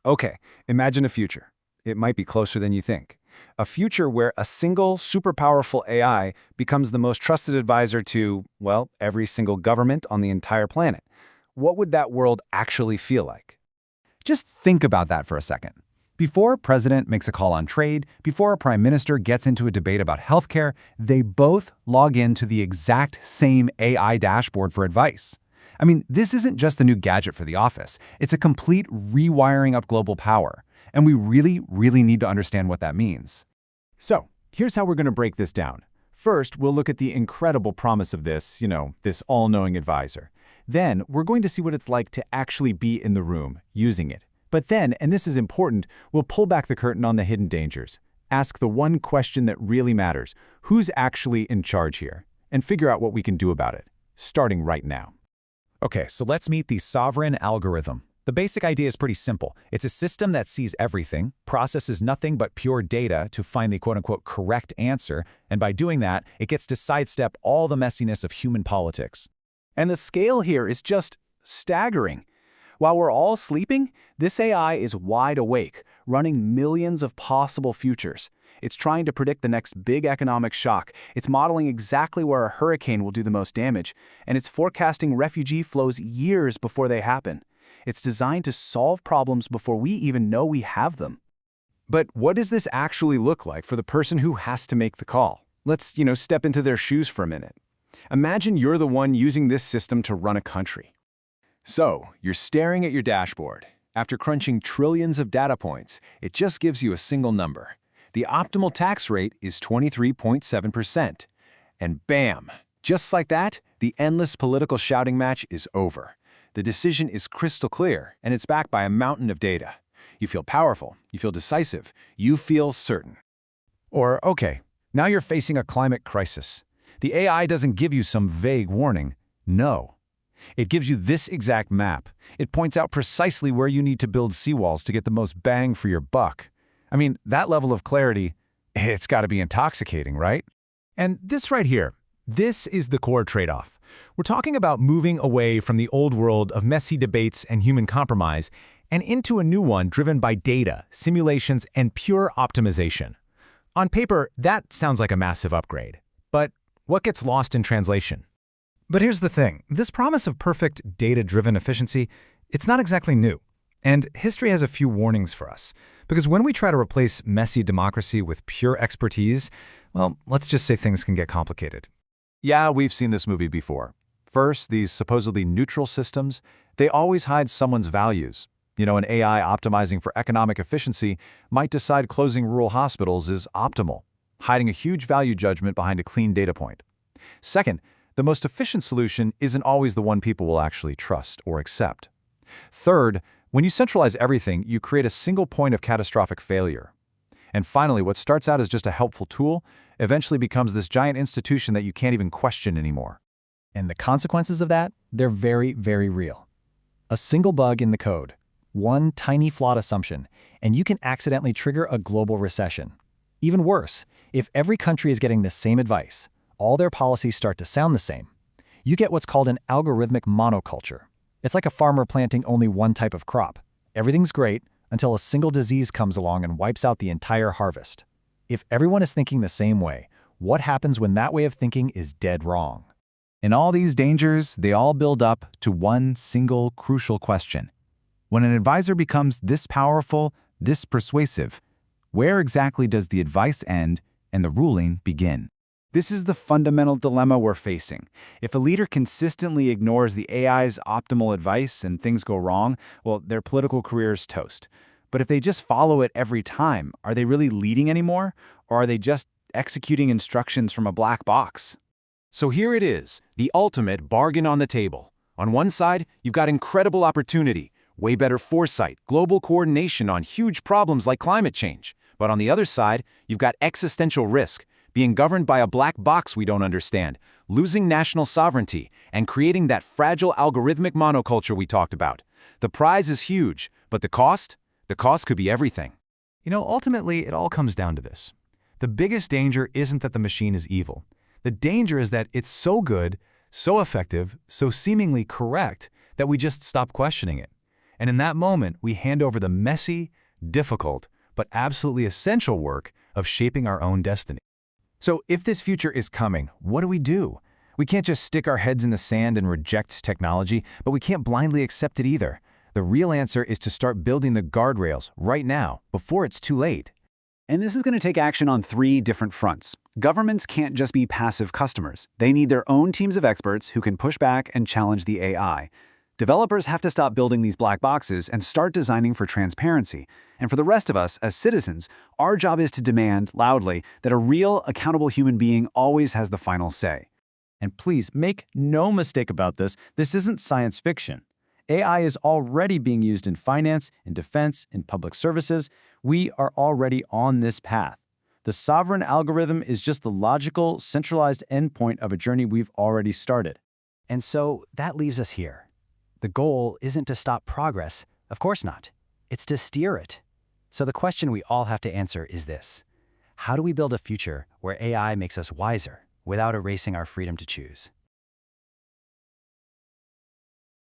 Okay, imagine a future. It might be closer than you think. A future where a single, super powerful AI becomes the most trusted advisor to, well, every single government on the entire planet. What would that world actually feel like? Just think about that for a second. Before a president makes a call on trade, before a prime minister gets into a debate about healthcare, they both log into the exact same AI dashboard for advice. I mean, this isn't just a new gadget for the office. It's a complete rewiring of global power. And we really, really need to understand what that means. So, here's how we're going to break this down. First, we'll look at the incredible promise of this, this all-knowing advisor. Then, we're going to see what it's like to actually be in the room, using it. But then, and this is important, we'll pull back the curtain on the hidden dangers. Ask the one question that really matters: who's actually in charge here? And figure out what we can do about it, starting right now. Okay, so let's meet the sovereign algorithm. The basic idea is pretty simple. It's a system that sees everything, processes nothing but pure data to find the quote-unquote correct answer, and by doing that, it gets to sidestep all the messiness of human politics. And the scale here is just staggering. While we're all sleeping, this AI is wide awake, running millions of possible futures. It's trying to predict the next big economic shock. It's modeling exactly where a hurricane will do the most damage, and it's forecasting refugee flows years before they happen. It's designed to solve problems before we even know we have them. But what does this actually look like for the person who has to make the call? Let's, step into their shoes for a minute. Imagine you're the one using this system to run a country. So, you're staring at your dashboard. After crunching trillions of data points, it just gives you a single number. The optimal tax rate is 23.7%. And bam! Just like that, the endless political shouting match is over. The decision is crystal clear, and it's backed by a mountain of data. You feel powerful, you feel decisive, you feel certain. Or, okay, now you're facing a climate crisis. The AI doesn't give you some vague warning. No. It gives you this exact map. It points out precisely where you need to build seawalls to get the most bang for your buck. I mean, that level of clarity, it's got to be intoxicating, right? And this right here, this is the core trade-off. We're talking about moving away from the old world of messy debates and human compromise and into a new one driven by data, simulations, and pure optimization. On paper, that sounds like a massive upgrade. But what gets lost in translation? But here's the thing. This promise of perfect data-driven efficiency, it's not exactly new. And history has a few warnings for us. Because when we try to replace messy democracy with pure expertise, well, let's just say things can get complicated. Yeah, we've seen this movie before. First, these supposedly neutral systems, they always hide someone's values. An AI optimizing for economic efficiency might decide closing rural hospitals is optimal, hiding a huge value judgment behind a clean data point. Second, the most efficient solution isn't always the one people will actually trust or accept. Third, when you centralize everything, you create a single point of catastrophic failure. And finally, what starts out as just a helpful tool eventually becomes this giant institution that you can't even question anymore. And the consequences of that, they're very, very real. A single bug in the code, one tiny flawed assumption, and you can accidentally trigger a global recession. Even worse, if every country is getting the same advice, all their policies start to sound the same. You get what's called an algorithmic monoculture. It's like a farmer planting only one type of crop. Everything's great until a single disease comes along and wipes out the entire harvest. If everyone is thinking the same way, what happens when that way of thinking is dead wrong? And all these dangers, they all build up to one single crucial question. When an advisor becomes this powerful, this persuasive, where exactly does the advice end and the ruling begin? This is the fundamental dilemma we're facing. If a leader consistently ignores the AI's optimal advice and things go wrong, well, their political career's toast. But if they just follow it every time, are they really leading anymore? Or are they just executing instructions from a black box? So here it is, the ultimate bargain on the table. On one side, you've got incredible opportunity, way better foresight, global coordination on huge problems like climate change. But on the other side, you've got existential risk, being governed by a black box we don't understand, losing national sovereignty, and creating that fragile algorithmic monoculture we talked about. The prize is huge, but the cost? The cost could be everything. Ultimately, it all comes down to this. The biggest danger isn't that the machine is evil. The danger is that it's so good, so effective, so seemingly correct that we just stop questioning it. And in that moment, we hand over the messy, difficult, but absolutely essential work of shaping our own destiny. So if this future is coming, what do we do? We can't just stick our heads in the sand and reject technology, but we can't blindly accept it either. The real answer is to start building the guardrails right now, before it's too late. And this is going to take action on 3 different fronts. Governments can't just be passive customers. They need their own teams of experts who can push back and challenge the AI. Developers have to stop building these black boxes and start designing for transparency. And for the rest of us, as citizens, our job is to demand, loudly, that a real, accountable human being always has the final say. And please, make no mistake about this, this isn't science fiction. AI is already being used in finance, in defense, in public services. We are already on this path. The sovereign algorithm is just the logical, centralized endpoint of a journey we've already started. And so that leaves us here. The goal isn't to stop progress, of course not. It's to steer it. So the question we all have to answer is this: how do we build a future where AI makes us wiser without erasing our freedom to choose?